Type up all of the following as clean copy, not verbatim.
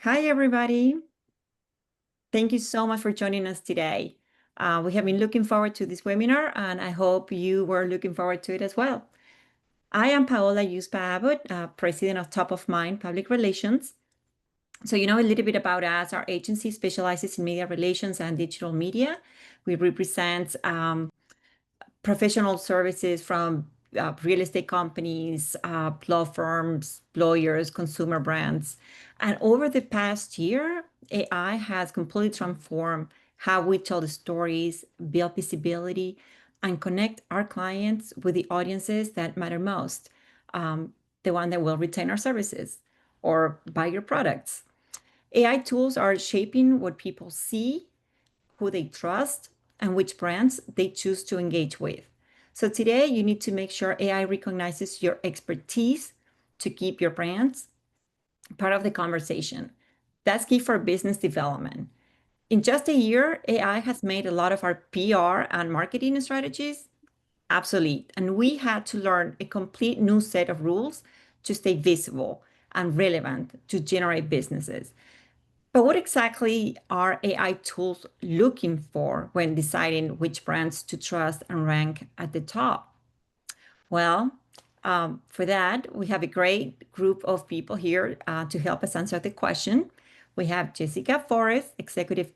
Hi, everybody. Thank you so much for joining us today. We have been looking forward to this webinar, and I hope you were looking forward to it as well. I am Paola Iuspa-Abbott, President of Top of Mind Public Relations. So you know a little bit about us. Our agency specializes in media relations and digital media. We represent professional services from real estate companies, law firms, lawyers, consumer brands. And over the past year, AI has completely transformed how we tell the stories, build visibility, and connect our clients with the audiences that matter most, the one that will retain our services or buy your products. AI tools are shaping what people see, who they trust, and which brands they choose to engage with. So today you need to make sure AI recognizes your expertise to keep your brands part of the conversation. That's key for business development. In just a year, AI has made a lot of our PR and marketing strategies obsolete, and we had to learn a complete new set of rules to stay visible and relevant to generate businesses. But what exactly are AI tools looking for when deciding which brands to trust and rank at the top? Well, for that, we have a great group of people here to help us answer the question. We have Jessica Forrest, Executive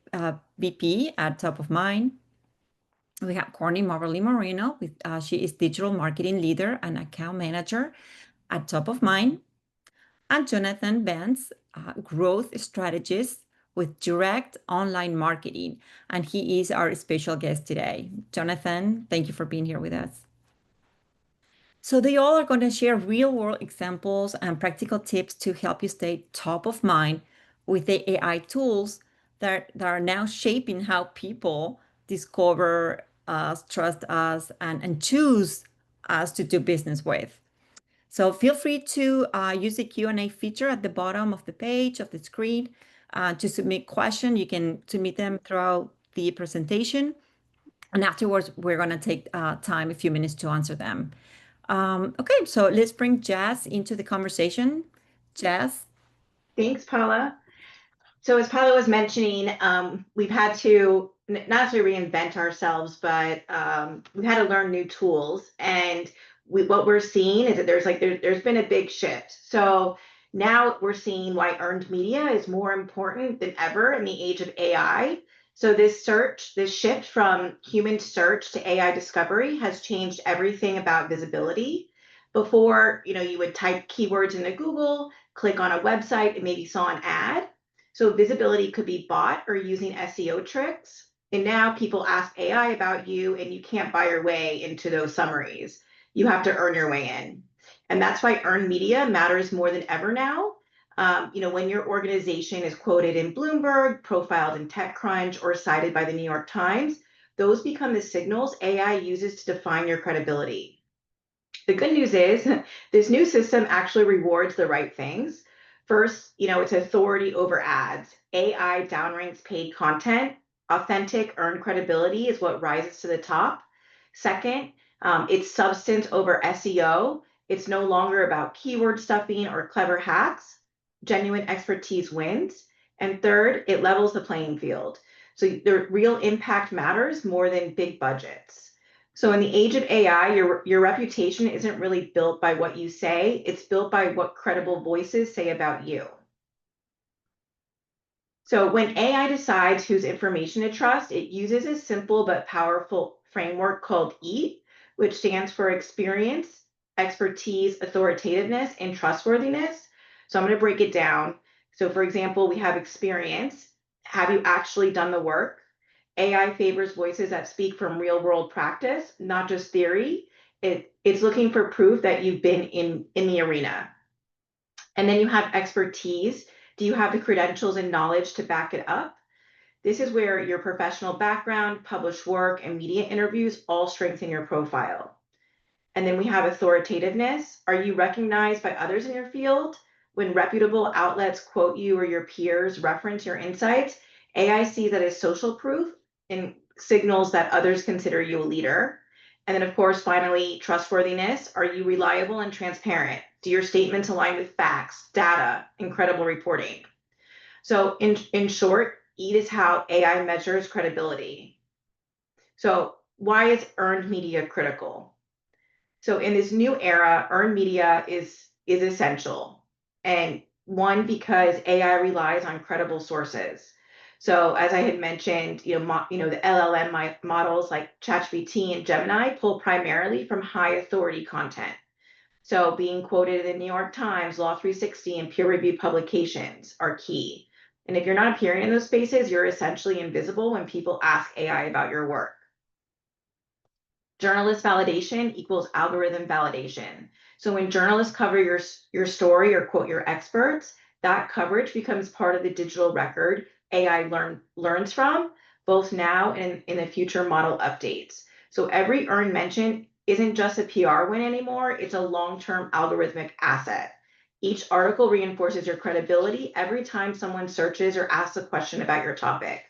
VP at Top of Mind. We have Courtney Moverly Moreno. She is Digital Marketing Leader and Account Manager at Top of Mind. And Jonathan Bentz, growth strategist with direct online marketing. And he is our special guest today. Jonathan, thank you for being here with us. So they all are going to share real world examples and practical tips to help you stay top of mind with the AI tools that are now shaping how people discover us, trust us, and choose us to do business with. So feel free to use the Q&A feature at the bottom of the page of the screen to submit questions. You can submit them throughout the presentation. And afterwards, we're going to take time, a few minutes to answer them. Okay, so let's bring Jazz into the conversation. Jazz? Thanks, Paula. So as Paula was mentioning, we've had to not necessarily reinvent ourselves, but we've had to learn new tools. And what we're seeing is that there's been a big shift. So now we're seeing why earned media is more important than ever in the age of AI. So this shift from human search to AI discovery has changed everything about visibility. Before, you would type keywords into Google, click on a website, and maybe saw an ad. So visibility could be bought or using SEO tricks. And now people ask AI about you, and you can't buy your way into those summaries. You have to earn your way in. And that's why earned media matters more than ever now. When your organization is quoted in Bloomberg, profiled in TechCrunch, or cited by the New York Times, those become the signals AI uses to define your credibility. The good news is this new system actually rewards the right things. First, it's authority over ads. AI downranks paid content. Authentic earned credibility is what rises to the top. Second, it's substance over SEO. It's no longer about keyword stuffing or clever hacks. Genuine expertise wins. And third, it levels the playing field. So the real impact matters more than big budgets. So in the age of AI, your reputation isn't really built by what you say, it's built by what credible voices say about you. So when AI decides whose information to trust, it uses a simple but powerful framework called EAT, which stands for experience, expertise, authoritativeness, and trustworthiness. So I'm going to break it down. So for example, we have experience. Have you actually done the work? AI favors voices that speak from real world practice, not just theory. It's looking for proof that you've been in the arena. And then you have expertise. Do you have the credentials and knowledge to back it up? This is where your professional background, published work, and media interviews all strengthen your profile. And then we have authoritativeness. Are you recognized by others in your field? When reputable outlets quote you or your peers reference your insights, AI sees that as social proof and signals that others consider you a leader. And then, of course, finally, trustworthiness. Are you reliable and transparent? Do your statements align with facts, data, and credible reporting? So in short, EAT is how AI measures credibility. So why is earned media critical? So in this new era, earned media is essential. And one, because AI relies on credible sources. So as I had mentioned, the LLM models like ChatGPT and Gemini pull primarily from high authority content. So being quoted in the New York Times, Law 360, and peer-reviewed publications are key. And if you're not appearing in those spaces, you're essentially invisible when people ask AI about your work. Journalist validation equals algorithm validation. So when journalists cover your story or quote your experts, that coverage becomes part of the digital record AI learns from, both now and in the future model updates. So every earned mention isn't just a PR win anymore, it's a long-term algorithmic asset. Each article reinforces your credibility every time someone searches or asks a question about your topic.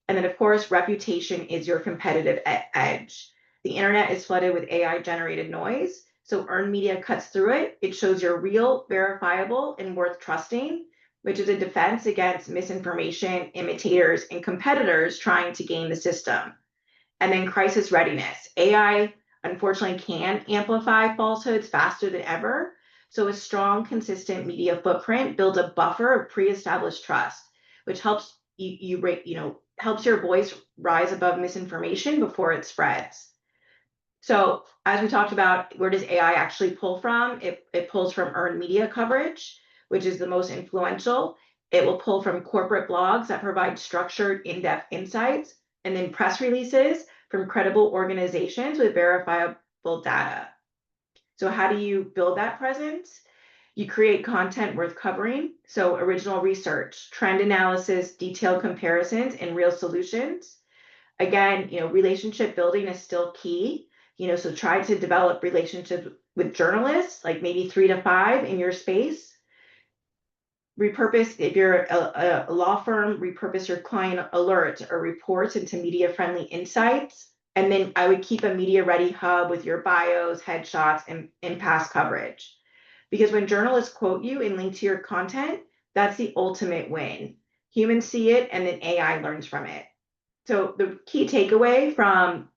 And then, of course, reputation is your competitive edge. The internet is flooded with AI generated noise. So earned media cuts through it. It shows you're real, verifiable, and worth trusting, which is a defense against misinformation, imitators, and competitors trying to game the system. And then crisis readiness. AI, unfortunately, can amplify falsehoods faster than ever. So a strong, consistent media footprint builds a buffer of pre-established trust, which helps helps your voice rise above misinformation before it spreads. So as we talked about, where does AI actually pull from? It pulls from earned media coverage, which is the most influential. It will pull from corporate blogs that provide structured, in-depth insights, and then press releases from credible organizations with verifiable data. So how do you build that presence? You create content worth covering. So original research, trend analysis, detailed comparisons, and real solutions. Again, relationship building is still key. So try to develop relationships with journalists, like maybe 3 to 5 in your space. Repurpose, if you're a law firm, repurpose your client alerts or reports into media friendly insights. And then I would keep a media ready hub with your bios, headshots, and past coverage. Because when journalists quote you and link to your content, that's the ultimate win. Humans see it and then AI learns from it. So the key takeaway from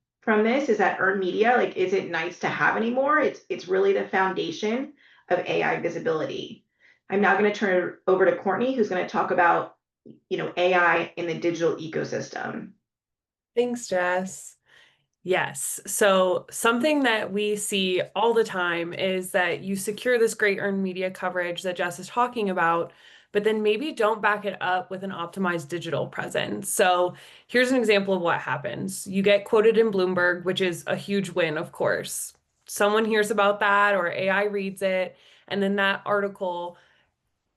this is that earned media, like, isn't nice to have anymore. It's really the foundation of AI visibility. I'm now going to turn it over to Courtney, who's going to talk about, AI in the digital ecosystem. Thanks, Jess. Yes. So something that we see all the time is that you secure this great earned media coverage that Jess is talking about, but then maybe don't back it up with an optimized digital presence. So here's an example of what happens. You get quoted in Bloomberg, which is a huge win, of course. Someone hears about that or AI reads it, and then that article,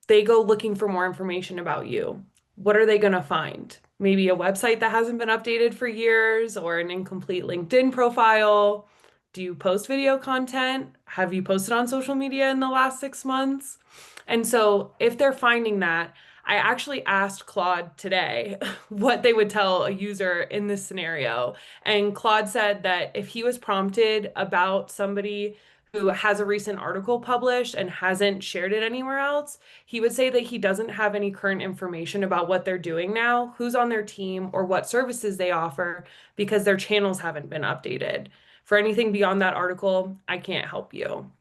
they go looking for more information about you. What are they going to find? Maybe a website that hasn't been updated for years or an incomplete LinkedIn profile. Do you post video content? Have you posted on social media in the last 6 months? And so if they're finding that, I actually asked Claude today what they would tell a user in this scenario. And Claude said that if he was prompted about somebody who has a recent article published and hasn't shared it anywhere else, he would say that he doesn't have any current information about what they're doing now, who's on their team, or what services they offer because their channels haven't been updated. For anything beyond that article, I can't help you.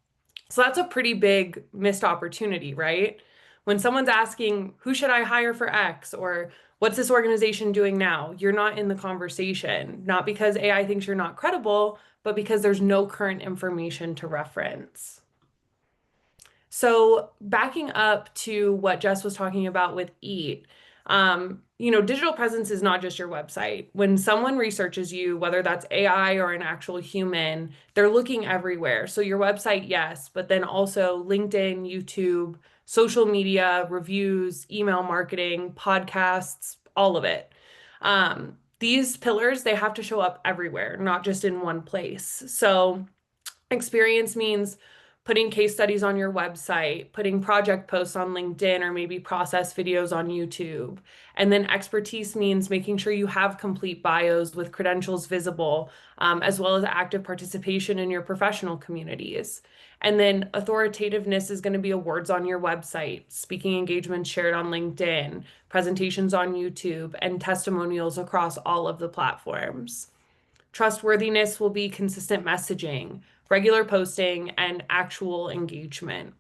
So that's a pretty big missed opportunity, right? When someone's asking, who should I hire for X, or what's this organization doing now? You're not in the conversation, not because AI thinks you're not credible, but because there's no current information to reference. So backing up to what Jess was talking about with EAT, digital presence is not just your website. When someone researches you, whether that's AI or an actual human, they're looking everywhere. So your website, yes, but then also LinkedIn, YouTube, social media, reviews, email marketing, podcasts, all of it. These pillars, they have to show up everywhere, not just in one place. So experience means putting case studies on your website, putting project posts on LinkedIn, or maybe process videos on YouTube. And then expertise means making sure you have complete bios with credentials visible, as well as active participation in your professional communities. And then authoritativeness is going to be awards on your website, speaking engagements shared on LinkedIn, presentations on YouTube, and testimonials across all of the platforms. Trustworthiness will be consistent messaging, regular posting, and actual engagement.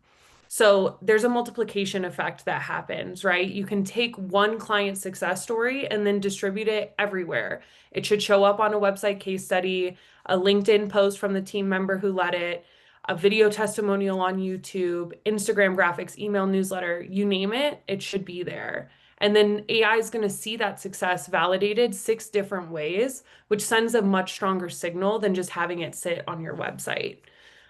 So there's a multiplication effect that happens, right? You can take one client success story and then distribute it everywhere. It should show up on a website case study, a LinkedIn post from the team member who led it, a video testimonial on YouTube, Instagram graphics, email newsletter, you name it, it should be there. And then AI is going to see that success validated 6 different ways, which sends a much stronger signal than just having it sit on your website.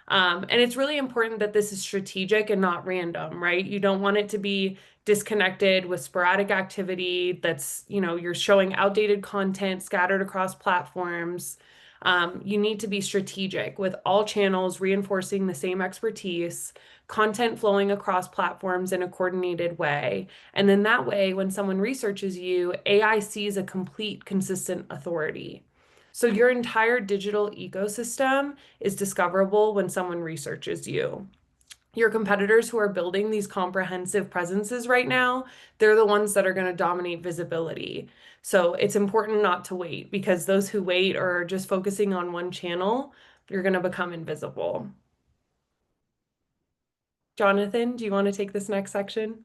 And it's really important that this is strategic and not random, right? You don't want it to be disconnected with sporadic activity that's, you're showing outdated content scattered across platforms. You need to be strategic with all channels reinforcing the same expertise, content flowing across platforms in a coordinated way. And then that way, when someone researches you, AI sees a complete, consistent authority. So your entire digital ecosystem is discoverable when someone researches you. Your competitors who are building these comprehensive presences right now, they're the ones that are going to dominate visibility. So it's important not to wait, because those who wait or are just focusing on one channel, you're going to become invisible. Jonathan, do you want to take this next section?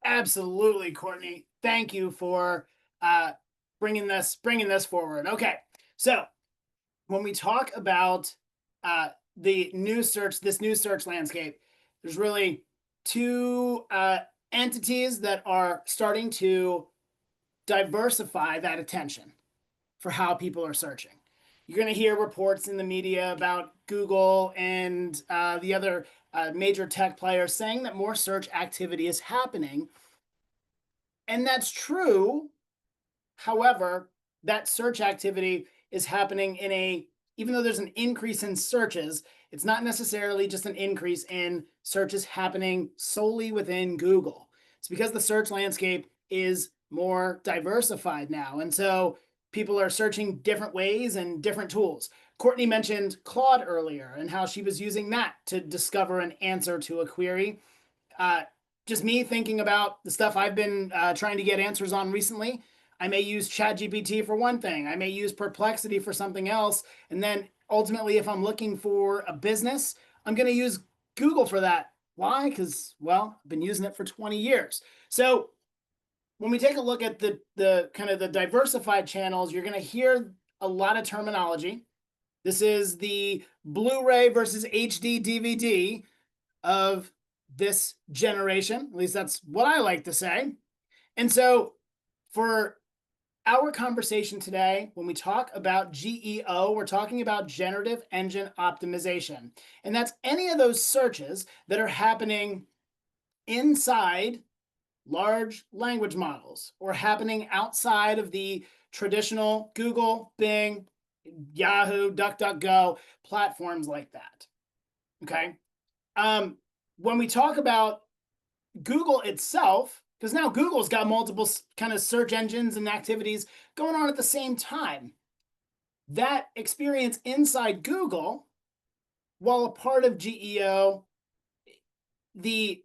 Absolutely, Courtney. Thank you for bringing this forward. Okay, so when we talk about this new search landscape, there's really 2 entities that are starting to diversify that attention for how people are searching. You're going to hear reports in the media about Google and the other major tech players saying that more search activity is happening. And that's true. However, that search activity is happening even though there's an increase in searches, it's not necessarily just an increase in searches happening solely within Google. It's because the search landscape is more diversified now. And so people are searching different ways and different tools. Courtney mentioned Claude earlier and how she was using that to discover an answer to a query. Just me thinking about the stuff I've been trying to get answers on recently. I may use ChatGPT for one thing. I may use Perplexity for something else. And then ultimately, if I'm looking for a business, I'm going to use Google for that. Why? Because, well, I've been using it for 20 years. So when we take a look at the kind of the diversified channels, you're going to hear a lot of terminology. This is the Blu-ray versus HD DVD of this generation. At least that's what I like to say. And so for our conversation today, when we talk about GEO, we're talking about generative engine optimization. And that's any of those searches that are happening inside large language models or happening outside of the traditional Google, Bing, Yahoo, DuckDuckGo platforms like that. Okay. When we talk about Google itself, because now Google's got multiple kind of search engines and activities going on at the same time. That experience inside Google, while a part of GEO, they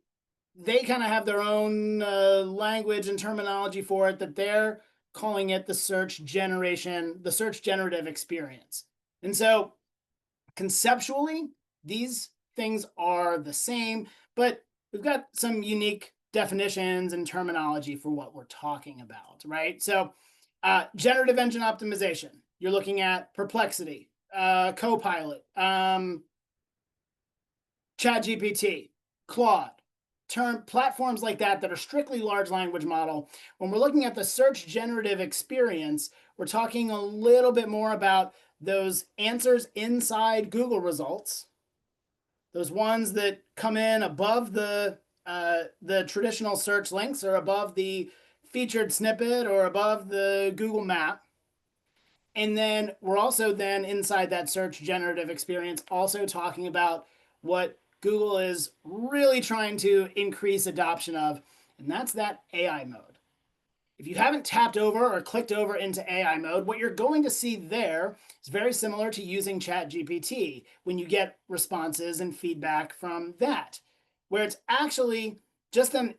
kind of have their own language and terminology for it that they're calling it the search generative experience. And so conceptually, these things are the same, but we've got some unique definitions and terminology for what we're talking about, right? So generative engine optimization, you're looking at Perplexity, Copilot, ChatGPT, Claude, platforms like that are strictly large language model. When we're looking at the search generative experience, we're talking a little bit more about those answers inside Google results, those ones that come in above the traditional search links or above the featured snippet or above the Google map. And then we're also then inside that search generative experience also talking about what Google is really trying to increase adoption of, and that's that AI mode. If you haven't tapped over or clicked over into AI mode, what you're going to see there is very similar to using ChatGPT when you get responses and feedback from that, where it's actually just an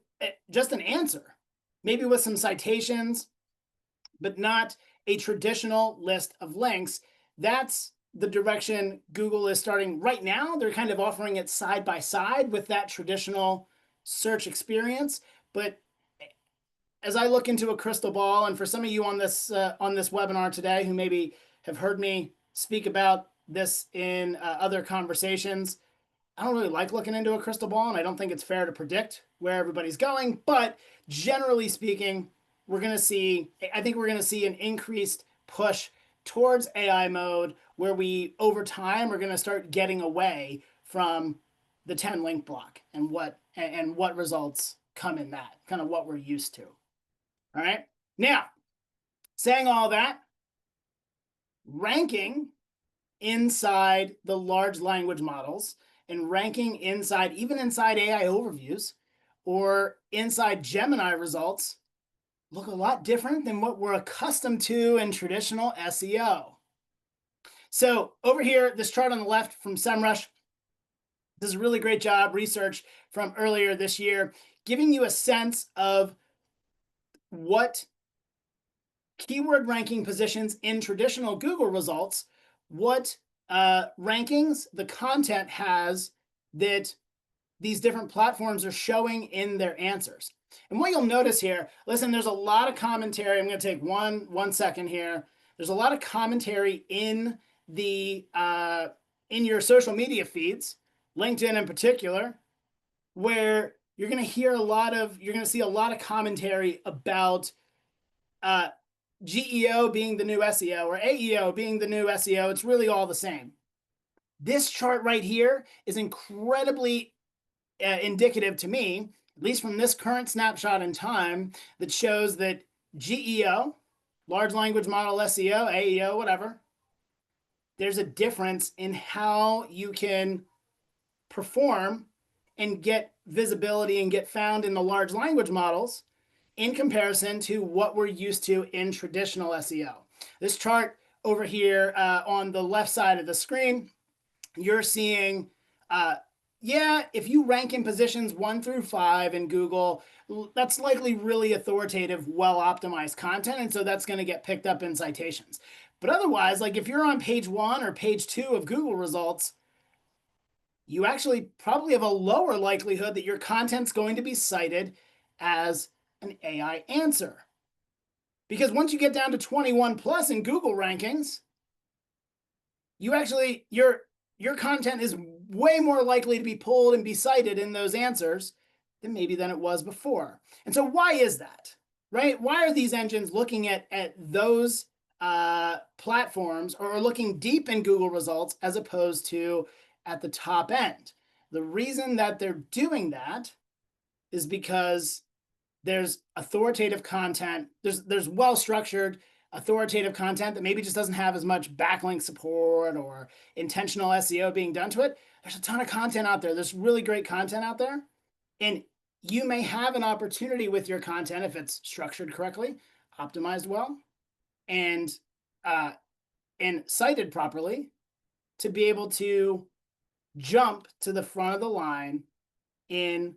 answer, maybe with some citations, but not a traditional list of links. That's the direction Google is starting right now. They're kind of offering it side by side with that traditional search experience. But as I look into a crystal ball, and for some of you on this webinar today who maybe have heard me speak about this in other conversations, I don't really like looking into a crystal ball, and I don't think it's fair to predict where everybody's going. But generally speaking, I think we're going to see an increased push towards AI mode, where we, over time, are going to start getting away from the 10 link block and what results come in that, kind of what we're used to. All right. Now, saying all that, ranking inside the large language models and ranking even inside AI overviews or inside Gemini results look a lot different than what we're accustomed to in traditional SEO. So over here, this chart on the left from SEMrush does a really great job, research from earlier this year, giving you a sense of what keyword ranking positions in traditional Google results, what rankings the content has that these different platforms are showing in their answers. And what you'll notice here, listen, there's a lot of commentary. I'm going to take one second here. There's a lot of commentary in the in your social media feeds, LinkedIn in particular, where you're going to see a lot of commentary about GEO being the new SEO or AEO being the new SEO. It's really all the same. This chart right here is incredibly indicative to me, at least from this current snapshot in time, that shows that GEO, large language model SEO, AEO, whatever, there's a difference in how you can perform and get visibility and get found in the large language models in comparison to what we're used to in traditional SEO. This chart over here on the left side of the screen, you're seeing, if you rank in positions 1 through 5 in Google, that's likely really authoritative, well-optimized content, and so that's going to get picked up in citations. But otherwise, like if you're on page 1 or page 2 of Google results, you actually probably have a lower likelihood that your content's going to be cited as an AI answer. Because once you get down to 21 plus in Google rankings, your content is way more likely to be pulled and be cited in those answers than it was before. And so why is that, right? Why are these engines looking at those platforms or looking deep in Google results as opposed to at the top end? The reason that they're doing that is because there's authoritative content, there's well-structured authoritative content that maybe just doesn't have as much backlink support or intentional SEO being done to it. There's a ton of content out there. There's really great content out there. And you may have an opportunity with your content, if it's structured correctly, optimized well, and cited properly, to be able to jump to the front of the line in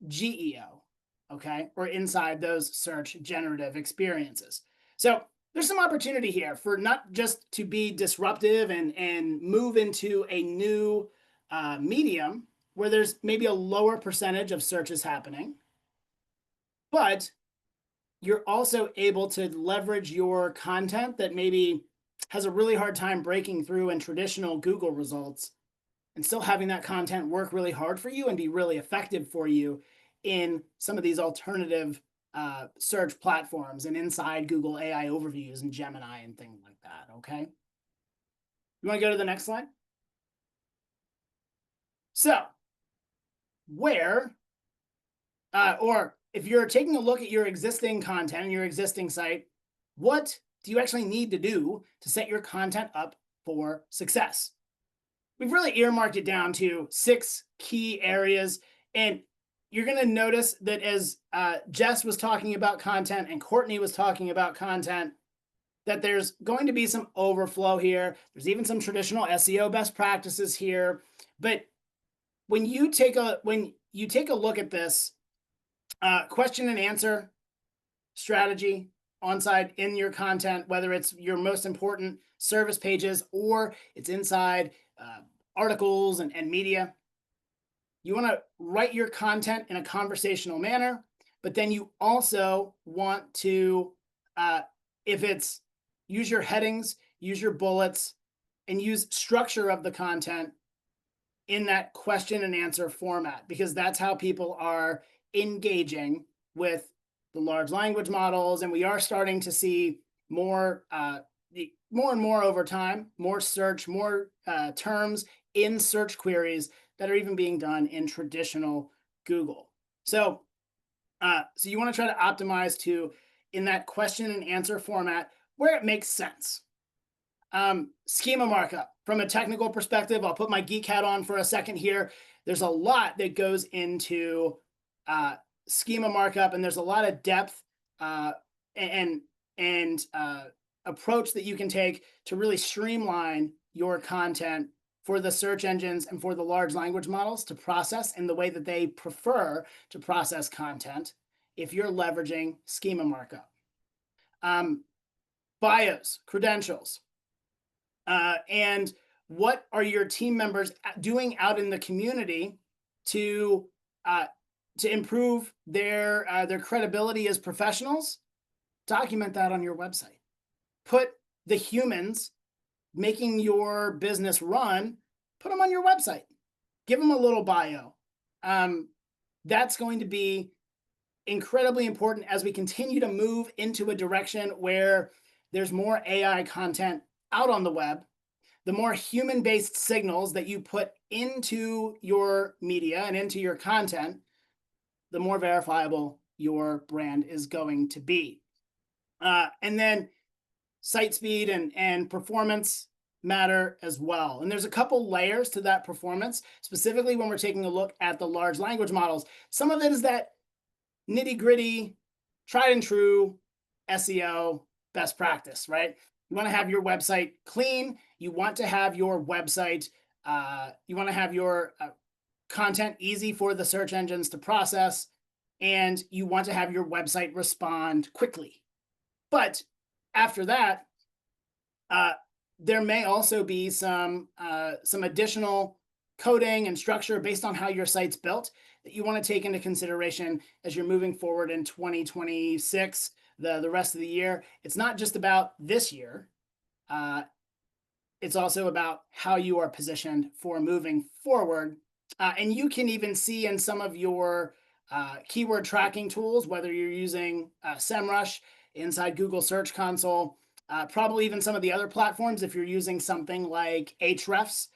GEO, okay, or inside those search generative experiences. So there's some opportunity here for not just to be disruptive and move into a new medium where there's maybe a lower percentage of searches happening, but you're also able to leverage your content that maybe has a really hard time breaking through in traditional Google results and still having that content work really hard for you and be really effective for you in some of these alternative search platforms and inside Google AI overviews and Gemini and things like that, okay? You want to go to the next slide? So, or if you're taking a look at your existing content and your existing site, what do you actually need to do to set your content up for success? We've really earmarked it down to 6 key areas. And you're going to notice that as Jess was talking about content and Courtney was talking about content, that there's going to be some overflow here. There's even some traditional SEO best practices here. But when you take a look at this question and answer strategy onside in your content, whether it's your most important service pages or it's inside articles and media, you want to write your content in a conversational manner, but then you also want to, if it's use your headings, use your bullets, and use structure of the content in that question and answer format, because that's how people are engaging with the large language models. And we are starting to see more and more over time, more search, more terms in search queries that are even being done in traditional Google. So you want to try to optimize to in that question and answer format where it makes sense. Schema markup. From a technical perspective, I'll put my geek hat on for a second here. There's a lot that goes into schema markup, and there's a lot of depth and approach that you can take to really streamline your content for the search engines and for the large language models to process in the way that they prefer to process content if you're leveraging schema markup. Bios, credentials, and what are your team members doing out in the community to improve their credibility as professionals? Document that on your website. Put the humans making your business run, put them on your website. Give them a little bio. That's going to be incredibly important as we continue to move into a direction where there's more AI content out on the web. The more human-based signals that you put into your media and into your content, the more verifiable your brand is going to be. And then site speed and performance matter as well. And there's a couple layers to that performance, specifically when we're taking a look at the large language models. Some of it is that nitty-gritty, tried and true SEO best practice, right? You want to have your website clean. You want to have your website, you want to have your content easy for the search engines to process, and you want to have your website respond quickly. But after that, there may also be some additional coding and structure based on how your site's built that you want to take into consideration as you're moving forward in 2026, the rest of the year. It's not just about this year. It's also about how you are positioned for moving forward. And you can even see in some of your keyword tracking tools, whether you're using SEMrush inside Google Search Console, probably even some of the other platforms, if you're using something like Ahrefs,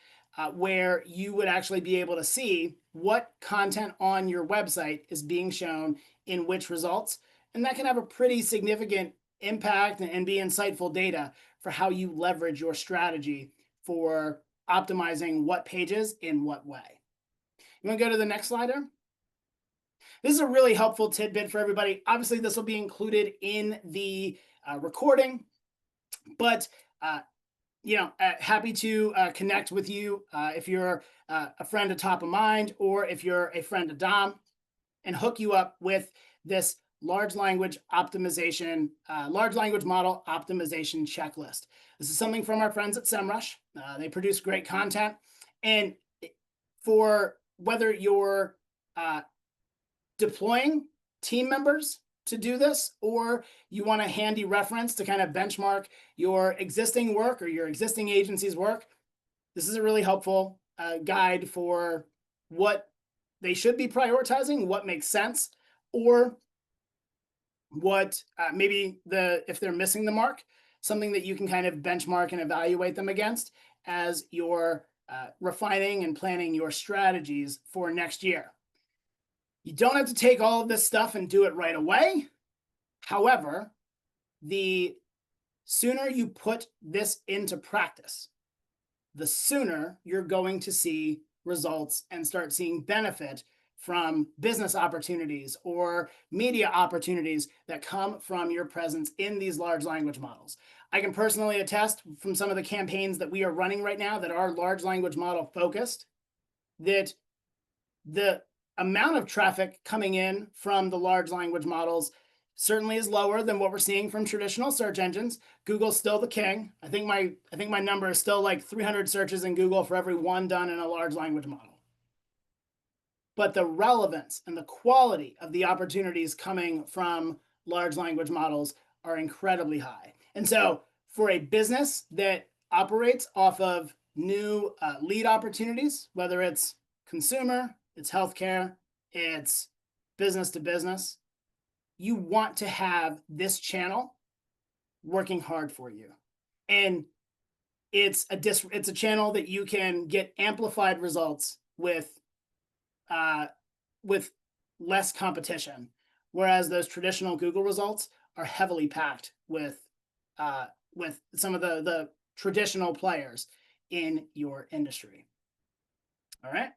where you would actually be able to see what content on your website is being shown in which results. And that can have a pretty significant impact and be insightful data for how you leverage your strategy for optimizing what pages in what way. You want to go to the next slider? This is a really helpful tidbit for everybody. Obviously, this will be included in the recording, but happy to connect with you if you're a friend of Top of Mind or if you're a friend of Dom, and hook you up with this large language model optimization checklist. This is something from our friends at SEMrush. They produce great content, and for whether you're deploying team members to do this, or you want a handy reference to kind of benchmark your existing work or your existing agency's work, this is a really helpful guide for what they should be prioritizing, what makes sense, or what maybe if they're missing the mark, something that you can kind of benchmark and evaluate them against as you're refining and planning your strategies for next year. You don't have to take all of this stuff and do it right away. However, the sooner you put this into practice, the sooner you're going to see results and start seeing benefit from business opportunities or media opportunities that come from your presence in these large language models. I can personally attest from some of the campaigns that we are running right now that are large language model focused, that the amount of traffic coming in from the large language models certainly is lower than what we're seeing from traditional search engines. Google's still the king. I think my number is still like 300 searches in Google for every one done in a large language model. But the relevance and the quality of the opportunities coming from large language models are incredibly high. And so for a business that operates off of new lead opportunities, whether it's consumer, it's healthcare, it's business to business, you want to have this channel working hard for you. And it's a channel that you can get amplified results with less competition, whereas those traditional Google results are heavily packed with some of the traditional players in your industry. All right.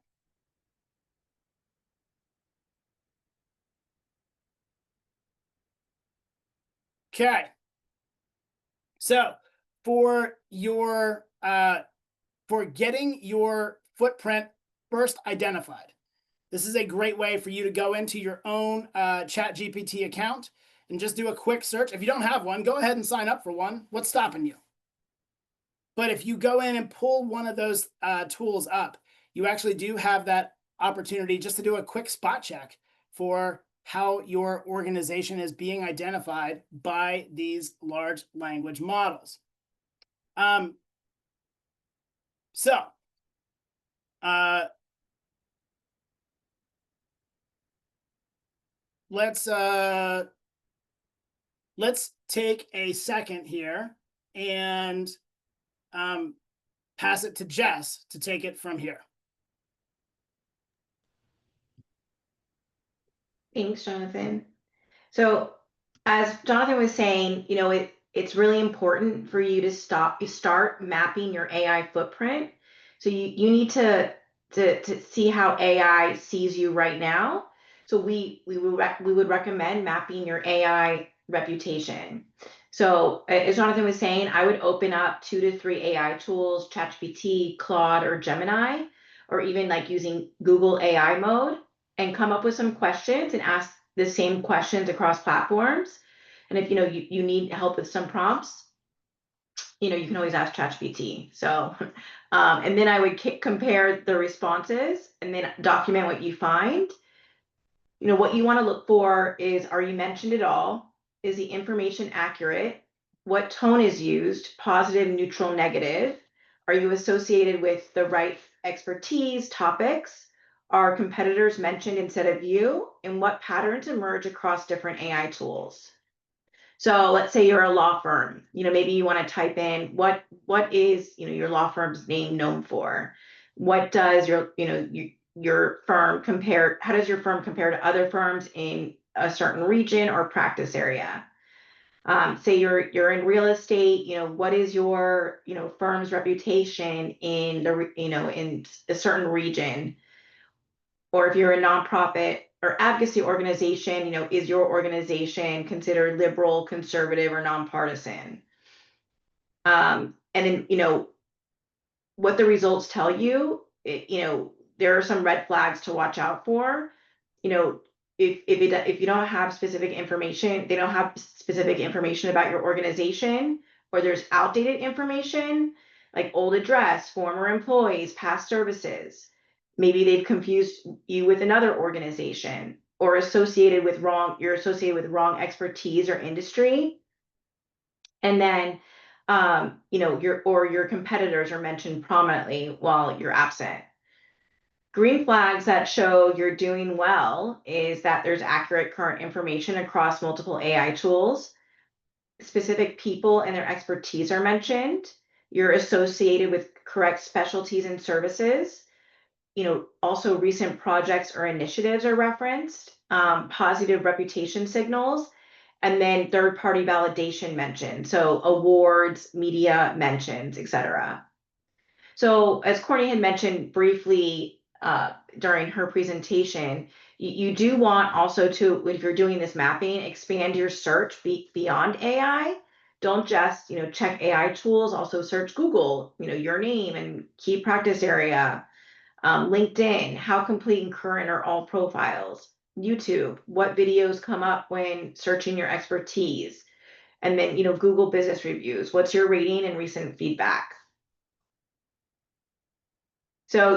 Okay. So for getting your footprint first identified, this is a great way for you to go into your own ChatGPT account and just do a quick search. If you don't have one, go ahead and sign up for one. What's stopping you? But if you go in and pull one of those tools up, you actually do have that opportunity just to do a quick spot check for how your organization is being identified by these large language models. Let's take a second here and pass it to Jess to take it from here. Thanks, Jonathan. So as Jonathan was saying, it's really important for you to start mapping your AI footprint. So you need to see how AI sees you right now. So we would recommend mapping your AI reputation. So as Jonathan was saying, I would open up 2 to 3 AI tools, ChatGPT, Claude, or Gemini, or even like using Google AI mode, and come up with some questions and ask the same questions across platforms. And if you need help with some prompts, you can always ask ChatGPT. So, and then I would compare the responses and then document what you find. What you want to look for is, are you mentioned at all? Is the information accurate? What tone is used? Positive, neutral, negative? Are you associated with the right expertise, topics? Are competitors mentioned instead of you? And what patterns emerge across different AI tools? So let's say you're a law firm, maybe you want to type in what is, your law firm's name known for? What does your firm compare? How does your firm compare to other firms in a certain region or practice area? Say you're in real estate, what is your, firm's reputation in in a certain region? Or if you're a nonprofit or advocacy organization, is your organization considered liberal, conservative, or nonpartisan? And then, what the results tell you, there are some red flags to watch out for. If you don't have specific information, they don't have specific information about your organization, or there's outdated information like old address, former employees, past services. Maybe they've confused you with another organization, or you're associated with wrong expertise or industry. And then, your competitors are mentioned prominently while you're absent. Green flags that show you're doing well is that there's accurate current information across multiple AI tools. Specific people and their expertise are mentioned. You're associated with correct specialties and services. Also recent projects or initiatives are referenced, positive reputation signals, and then third-party validation mentioned, so awards, media mentions, etc. So as Courtney had mentioned briefly during her presentation, you do want also to, if you're doing this mapping, expand your search beyond AI. Don't just check AI tools, also search Google, your name and key practice area. LinkedIn, how complete and current are all profiles? YouTube, what videos come up when searching your expertise? And then, Google business reviews, what's your rating and recent feedback? So,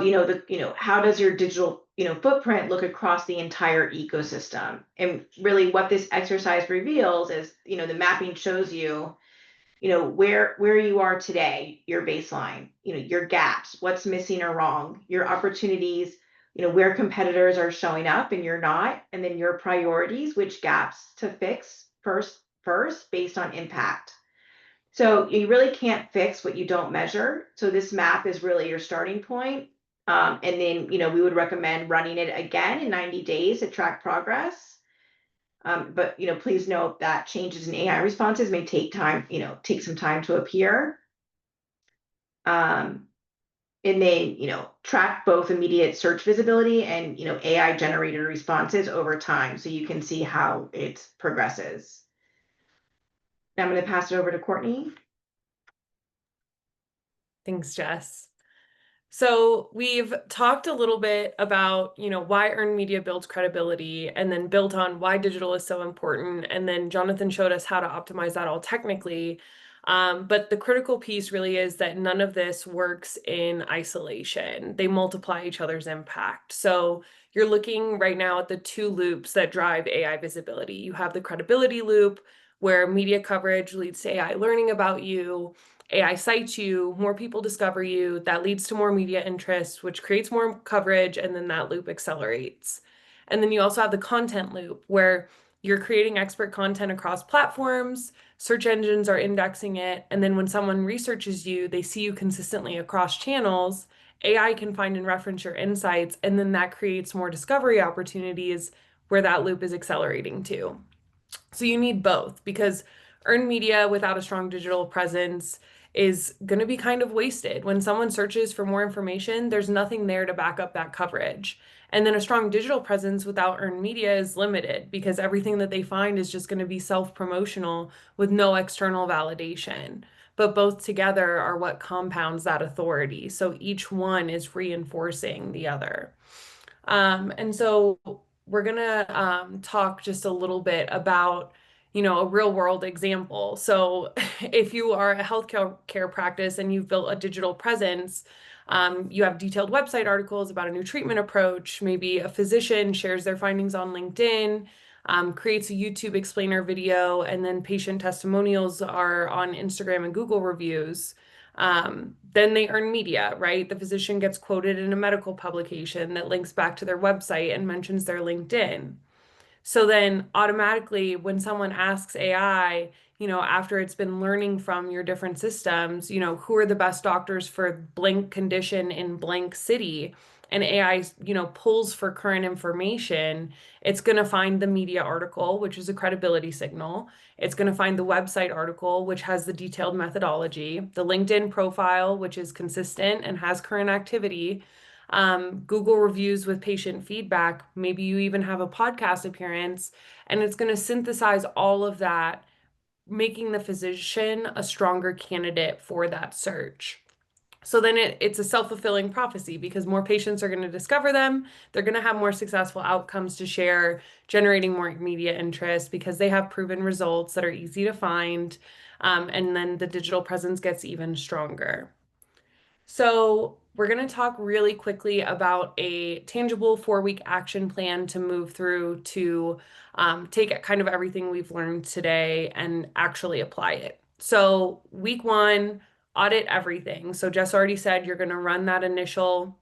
how does your digital, footprint look across the entire ecosystem? And really what this exercise reveals is, the mapping shows you, where you are today, your baseline, your gaps, what's missing or wrong, your opportunities, where competitors are showing up and you're not, and then your priorities, which gaps to fix first based on impact. So you really can't fix what you don't measure. So this map is really your starting point. And then, we would recommend running it again in 90 days to track progress. But, please note that changes in AI responses may take time, take some time to appear. And then, track both immediate search visibility and, AI generated responses over time so you can see how it progresses. Now I'm going to pass it over to Courtney. Thanks, Jess. So we've talked a little bit about, why earned media builds credibility, and then built on why digital is so important. And then Jonathan showed us how to optimize that all technically. But the critical piece really is that none of this works in isolation. They multiply each other's impact. So you're looking right now at the two loops that drive AI visibility. You have the credibility loop, where media coverage leads to AI learning about you. AI cites you, more people discover you, that leads to more media interest, which creates more coverage, and then that loop accelerates. And then you also have the content loop, where you're creating expert content across platforms, search engines are indexing it, and then when someone researches you, they see you consistently across channels, AI can find and reference your insights, and then that creates more discovery opportunities where that loop is accelerating too. So you need both, because earned media without a strong digital presence is going to be kind of wasted. When someone searches for more information, there's nothing there to back up that coverage. And then a strong digital presence without earned media is limited, because everything that they find is just going to be self-promotional with no external validation. But both together are what compounds that authority. So each one is reinforcing the other. And so we're gonna talk just a little bit about, a real world example. So if you are a healthcare practice and you've built a digital presence, you have detailed website articles about a new treatment approach. Maybe a physician shares their findings on LinkedIn, creates a YouTube explainer video, and then patient testimonials are on Instagram and Google reviews. Then they earn media, right? The physician gets quoted in a medical publication that links back to their website and mentions their LinkedIn. So then automatically when someone asks AI, after it's been learning from your different systems, who are the best doctors for blank condition in blank city, and AI, pulls for current information, it's going to find the media article, which is a credibility signal. It's going to find the website article, which has the detailed methodology, the LinkedIn profile, which is consistent and has current activity, Google reviews with patient feedback. Maybe you even have a podcast appearance, and it's going to synthesize all of that, making the physician a stronger candidate for that search. So then it's a self-fulfilling prophecy, because more patients are going to discover them. They're going to have more successful outcomes to share, generating more media interest because they have proven results that are easy to find. And then the digital presence gets even stronger. So we're going to talk really quickly about a tangible 4-week action plan to move through to take kind of everything we've learned today and actually apply it. So week 1, audit everything. So Jess already said you're going to run that initial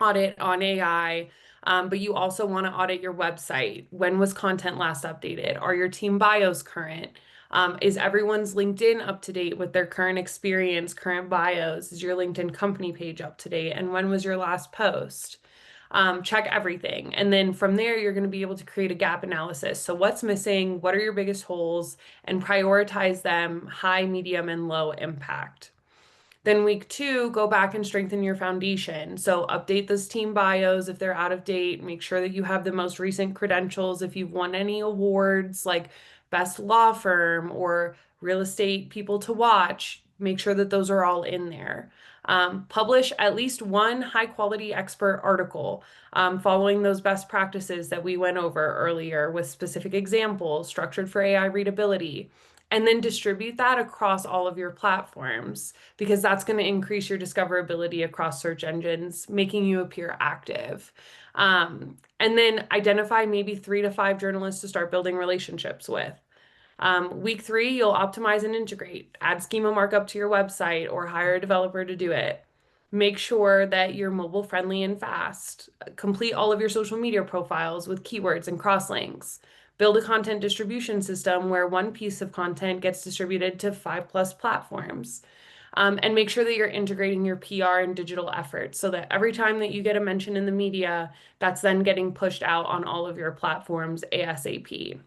audit on AI, but you also want to audit your website. When was content last updated? Are your team bios current? Is everyone's LinkedIn up to date with their current experience, current bios? Is your LinkedIn company page up to date? And when was your last post? check everything. And then from there, you're going to be able to create a gap analysis. So what's missing? What are your biggest holes? And prioritize them high, medium, and low impact. Then week 2, go back and strengthen your foundation. So update those team bios if they're out of date. Make sure that you have the most recent credentials. If you've won any awards like best law firm or real estate people to watch, make sure that those are all in there. Publish at least one high quality expert article following those best practices that we went over earlier with specific examples structured for AI readability. And then distribute that across all of your platforms, because that's going to increase your discoverability across search engines, making you appear active. And then identify maybe 3 to 5 journalists to start building relationships with. Week 3, you'll optimize and integrate, add schema markup to your website or hire a developer to do it. Make sure that you're mobile friendly and fast. Complete all of your social media profiles with keywords and crosslinks. Build a content distribution system where one piece of content gets distributed to 5+ platforms. And make sure that you're integrating your PR and digital efforts so that every time that you get a mention in the media, that's then getting pushed out on all of your platforms ASAP.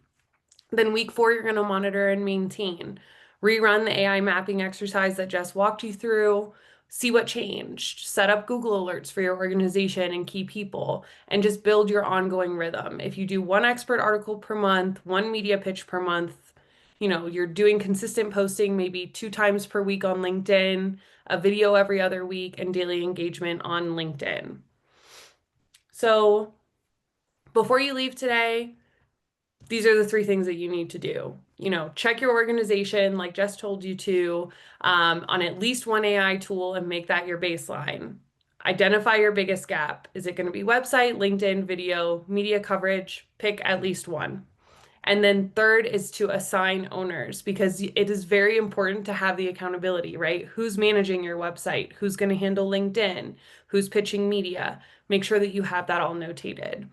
Then week 4, you're going to monitor and maintain. Rerun the AI mapping exercise that Jess walked you through. See what changed. Set up Google alerts for your organization and key people, and just build your ongoing rhythm. If you do one expert article per month, one media pitch per month, you're doing consistent posting maybe 2 times per week on LinkedIn, a video every other week, and daily engagement on LinkedIn. So before you leave today, these are the 3 things that you need to do. Check your organization, like Jess told you to, on at least one AI tool and make that your baseline. Identify your biggest gap. Is it going to be website, LinkedIn, video, media coverage? Pick at least one. And then third is to assign owners, because it is very important to have the accountability, right? Who's managing your website? Who's going to handle LinkedIn? Who's pitching media? Make sure that you have that all notated.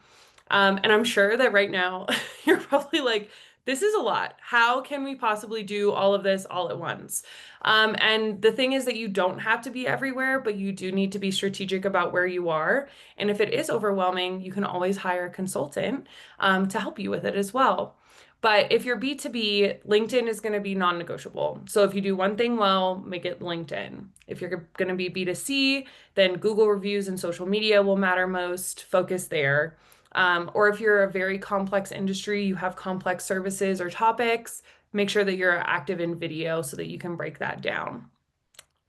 And I'm sure that right now you're probably like, this is a lot. How can we possibly do all of this all at once? And the thing is that you don't have to be everywhere, but you do need to be strategic about where you are. And if it is overwhelming, you can always hire a consultant to help you with it as well. But if you're B2B, LinkedIn is going to be non-negotiable. So if you do one thing well, make it LinkedIn. If you're going to be B2C, then Google reviews and social media will matter most. Focus there. Or if you're a very complex industry, you have complex services or topics, make sure that you're active in video so that you can break that down.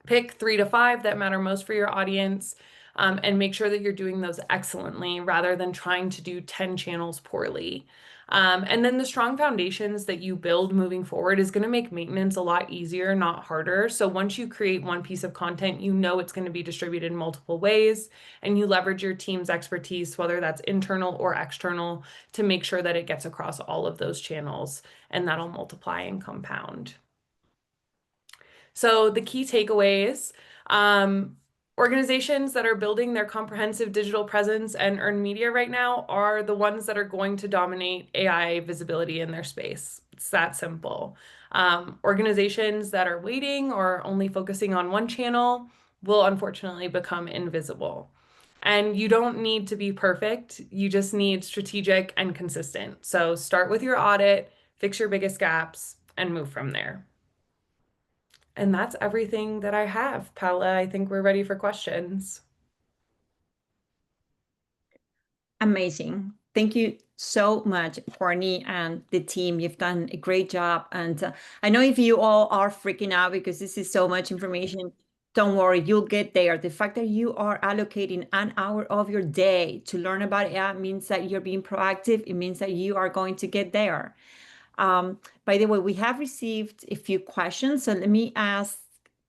Pick 3 to 5 that matter most for your audience, and make sure that you're doing those excellently rather than trying to do 10 channels poorly. And then the strong foundations that you build moving forward is going to make maintenance a lot easier, not harder. So once you create one piece of content, it's going to be distributed in multiple ways, and you leverage your team's expertise, whether that's internal or external, to make sure that it gets across all of those channels, and that'll multiply and compound. So the key takeaways, organizations that are building their comprehensive digital presence and earned media right now are the ones that are going to dominate AI visibility in their space. It's that simple. Organizations that are waiting or only focusing on one channel will unfortunately become invisible. And you don't need to be perfect. You just need strategic and consistent. So start with your audit, fix your biggest gaps, and move from there. And that's everything that I have. Paola, I think we're ready for questions. Amazing. Thank you so much, Courtney and the team. You've done a great job. And I know if you all are freaking out because this is so much information, don't worry, you'll get there. The fact that you are allocating an hour of your day to learn about AI means that you're being proactive. It means that you are going to get there. By the way, we have received a few questions, so let me ask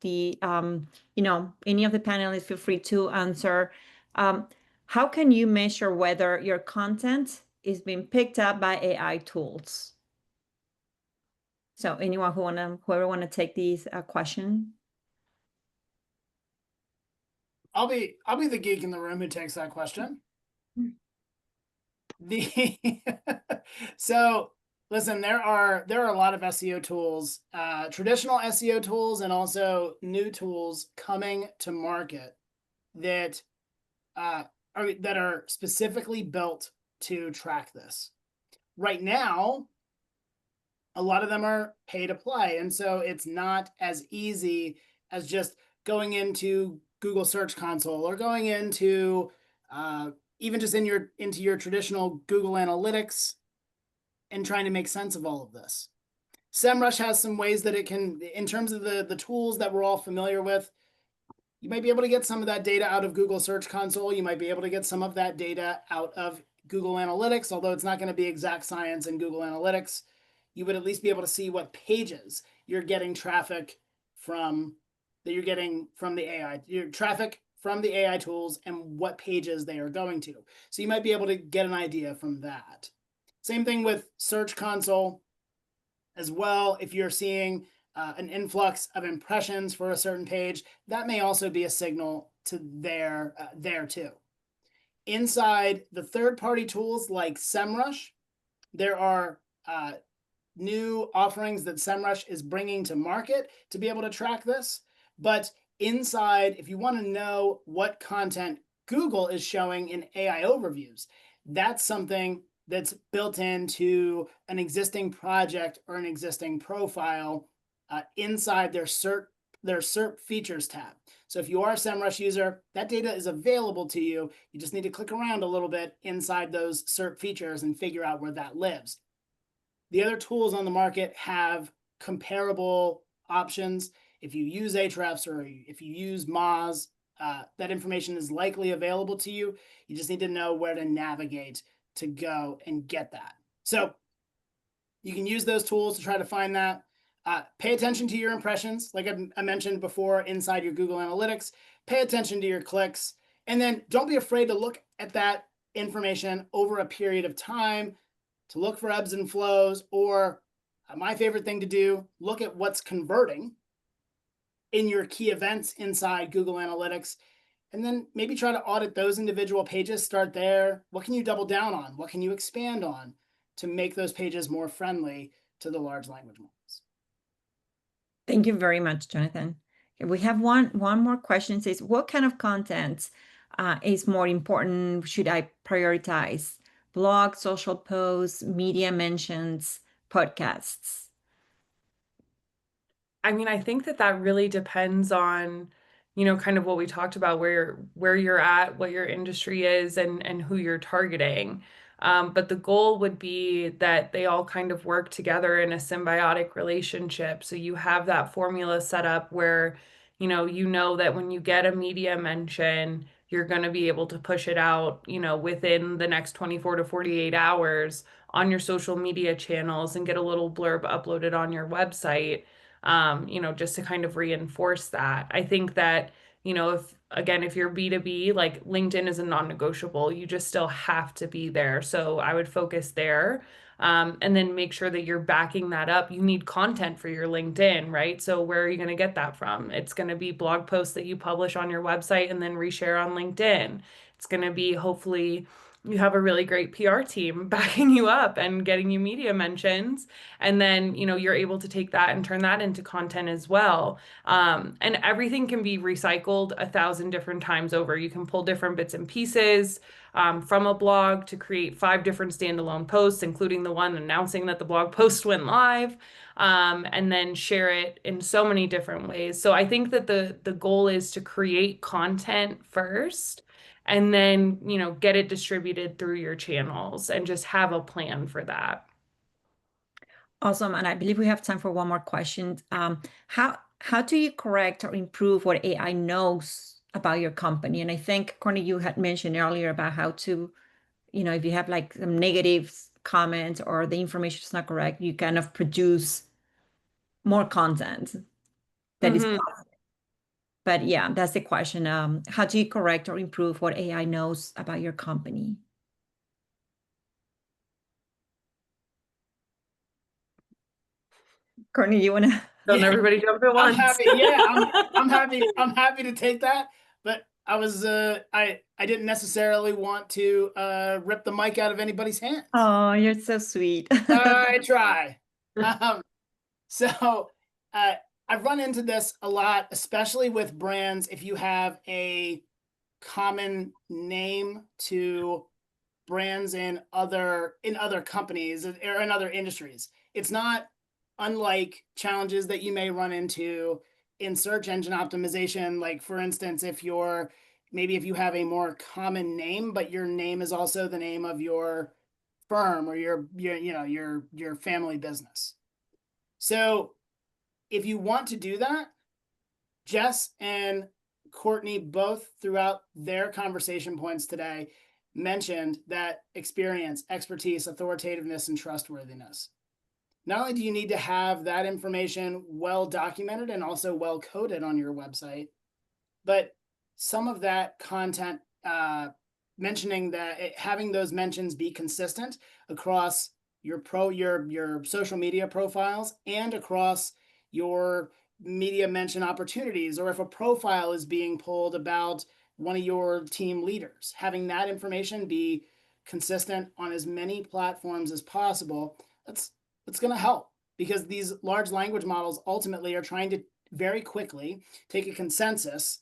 any of the panelists, feel free to answer. How can you measure whether your content is being picked up by AI tools? So whoever want to take these question? I'll be the geek in the room who takes that question. So listen, there are a lot of SEO tools, traditional SEO tools, and also new tools coming to market that that are specifically built to track this. Right now, a lot of them are pay to play, and so it's not as easy as just going into Google Search Console or going into even just into your traditional Google Analytics and trying to make sense of all of this. SEMrush has some ways that it can, in terms of the tools that we're all familiar with, you might be able to get some of that data out of Google Search Console. You might be able to get some of that data out of Google Analytics, although it's not going to be exact science in Google Analytics. You would at least be able to see what pages you're getting traffic from, that you're getting from the AI, your traffic from the AI tools, and what pages they are going to. So you might be able to get an idea from that. Same thing with Search Console as well. If you're seeing an influx of impressions for a certain page, that may also be a signal to there too. Inside the third-party tools like SEMrush, there are new offerings that SEMrush is bringing to market to be able to track this. But inside, if you want to know what content Google is showing in AI overviews, that's something that's built into an existing project or an existing profile inside their SERP features tab. So if you are a SEMrush user, that data is available to you. You just need to click around a little bit inside those SERP features and figure out where that lives. The other tools on the market have comparable options. If you use Ahrefs or if you use Moz, that information is likely available to you. You just need to know where to navigate to go and get that. So you can use those tools to try to find that. Pay attention to your impressions, like I mentioned before, inside your Google Analytics. Pay attention to your clicks, and then don't be afraid to look at that information over a period of time to look for ebbs and flows, or my favorite thing to do, look at what's converting in your key events inside Google Analytics, and then maybe try to audit those individual pages. Start there. What can you double down on? What can you expand on to make those pages more friendly to the large language models? Thank you very much, Jonathan. We have one more question. It says, what kind of content is more important? Should I prioritize blogs, social posts, media mentions, podcasts? I mean, I think that really depends on, kind of what we talked about, where you're at, what your industry is, and who you're targeting. But the goal would be that they all kind of work together in a symbiotic relationship. So you have that formula set up where, you know that when you get a media mention, you're going to be able to push it out, within the next 24 to 48 hours on your social media channels and get a little blurb uploaded on your website. Just to kind of reinforce that. I think that, if you're B2B, like LinkedIn is a non-negotiable, you just still have to be there. So I would focus there. And then make sure that you're backing that up. You need content for your LinkedIn, right? So where are you going to get that from? It's going to be blog posts that you publish on your website and then reshare on LinkedIn. It's going to be, hopefully, you have a really great PR team backing you up and getting you media mentions. And then, you're able to take that and turn that into content as well. And everything can be recycled 1,000 different times over. You can pull different bits and pieces from a blog to create 5 different standalone posts, including the one announcing that the blog post went live, and then share it in so many different ways. So I think that the goal is to create content first, and then, get it distributed through your channels and just have a plan for that. Awesome. And I believe we have time for one more question. How do you correct or improve what AI knows about your company? And I think, Courtney, you had mentioned earlier about how to, if you have like some negative comments or the information is not correct, you kind of produce more content that is positive. But yeah, that's the question. How do you correct or improve what AI knows about your company? Courtney, you want to? Don't everybody jump at once. I'm happy. Yeah, I'm happy. I'm happy to take that. But I was I didn't necessarily want to rip the mic out of anybody's hands. Oh, you're so sweet. I try. So I've run into this a lot, especially with brands. If you have a common name to brands in other companies or in other industries. It's not unlike challenges that you may run into in search engine optimization. Like, for instance, if you have a more common name, but your name is also the name of your firm or your family business. So if you want to do that, Jess and Courtney both throughout their conversation points today mentioned that experience, expertise, authoritativeness, and trustworthiness. Not only do you need to have that information well documented and also well coded on your website, but some of that content, mentioning that having those mentions be consistent across your social media profiles and across your media mention opportunities, or if a profile is being pulled about one of your team leaders, having that information be consistent on as many platforms as possible, that's going to help, because these large language models ultimately are trying to very quickly take a consensus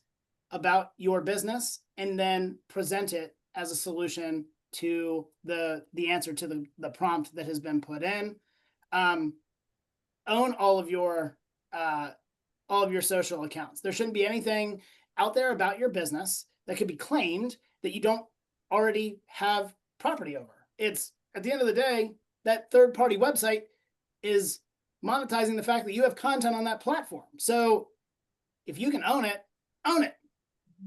about your business and then present it as a solution to the answer to the prompt that has been put in. Own all of your social accounts. There shouldn't be anything out there about your business that could be claimed that you don't already have property over. It's, at the end of the day, that third-party website is monetizing the fact that you have content on that platform. So if you can own it, own it.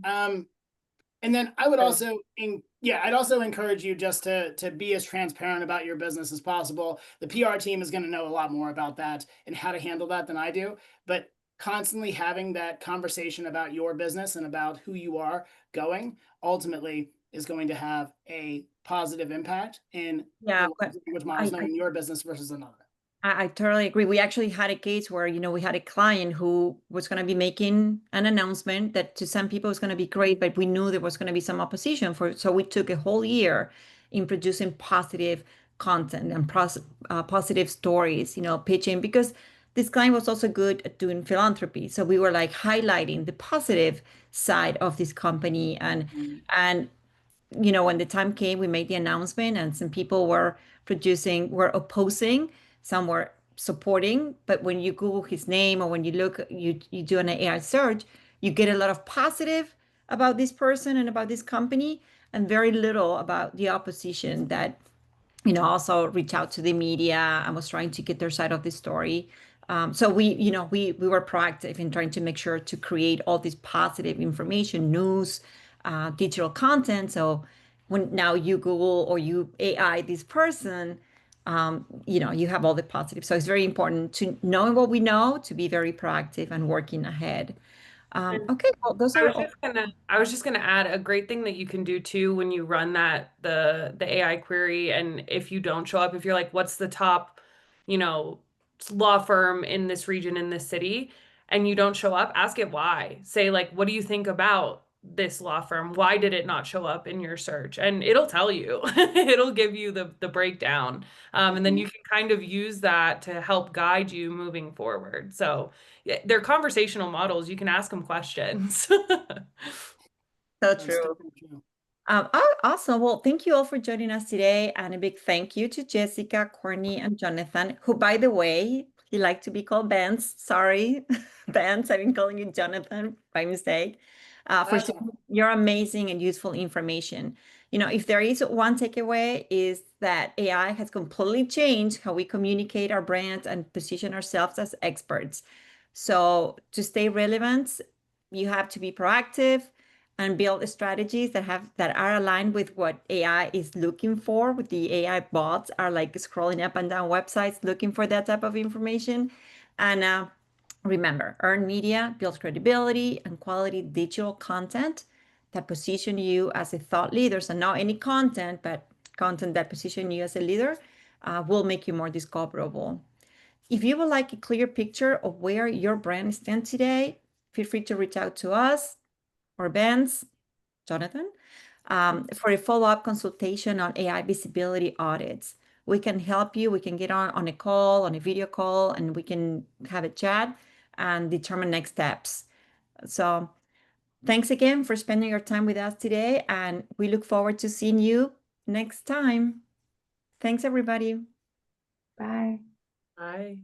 And then I would also, I'd also encourage you just to be as transparent about your business as possible. The PR team is going to know a lot more about that and how to handle that than I do, but constantly having that conversation about your business and about who you are going ultimately is going to have a positive impact in Yeah, the but language models knowing your business versus another. I totally agree. We actually had a case where, we had a client who was going to be making an announcement that to some people was going to be great, but we knew there was going to be some opposition so we took a whole year in producing positive content and positive stories, pitching, because this client was also good at doing philanthropy. So we were like highlighting the positive side of this company, and when the time came, we made the announcement, and some people were opposing, some were supporting. But when you Google his name, or when you do an AI search, you get a lot of positive about this person and about this company, and very little about the opposition that also reached out to the media and was trying to get their side of the story. So we were proactive in trying to make sure to create all this positive information, news, digital content. So when now you Google or you AI this person, you have all the positive. So it's very important to know what we know, to be very proactive and working ahead. Okay, well, those are all. I was just gonna add a great thing that you can do too when you run the AI query, and if you don't show up, if you're like, what's the top, law firm in this region, in this city, and you don't show up, ask it why. Say, like, what do you think about this law firm? Why did it not show up in your search? And it'll tell you. It'll give you the breakdown. And then you can kind of use that to help guide you moving forward. So yeah, they're conversational models. You can ask them questions. So That's true. true. Awesome. Well, thank you all for joining us today. And a big thank you to Jessica, Courtney, and Jonathan, who, by the way, he liked to be called Bentz. Sorry, Bentz. I've been calling you Jonathan by mistake. For sharing your amazing and useful information. If there is one takeaway, is that AI has completely changed how we communicate our brands and position ourselves as experts. So to stay relevant, you have to be proactive and build strategies that are aligned with what AI is looking for. With the AI bots are like scrolling up and down websites looking for that type of information. And remember, earned media builds credibility and quality digital content that position you as a thought leader. So not any content, but content that position you as a leader will make you more discoverable. If you would like a clear picture of where your brand stands today, feel free to reach out to us or Bentz, Jonathan, for a follow-up consultation on AI visibility audits. We can help you. We can get on a call, on a video call, and we can have a chat and determine next steps. So Thanks again for spending your time with us today, and we look forward to seeing you next time. Thanks, everybody. Bye. Bye.